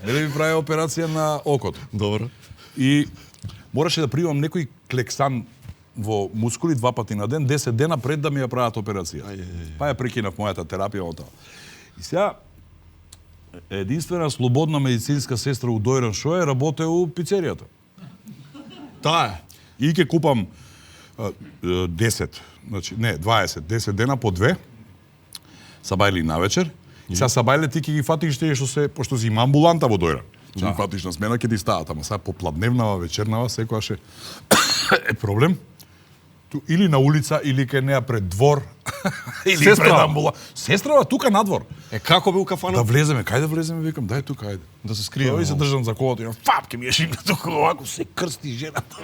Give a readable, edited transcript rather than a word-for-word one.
Мене ми прави операција на окото. Добро. И мораше да примам некој клексан во мускули 2 пати на ден, 10 дена пред да ми ја прават операција. Па ја прекинав мојата терапија од тоа. И сега единствена слободна медицинска сестра у Дојран Шој работе у пицеријата. Таа е. И ќе купам 10, значи не, 20, 10 дена по 2 сабајли на вечер. И сега сабајле ти ќе ги фатиш тие што се, пошто си има амбуланта во Дојран. Ќе ги фатиш на смена, ќе ти стават, ама сега попладневнава, вечернава, секогаш е проблем. Или на улица, или кај неа пред двор, или Сестра. пред амбуланта. Сестрава тука надвор. Како бе у кафанот? Да влеземе, кај да влеземе, викам, дај тука, ајде. Да се скриеме. Тој се држам за колото, имам фап, ке ми е шимна тука, овако се крсти жената.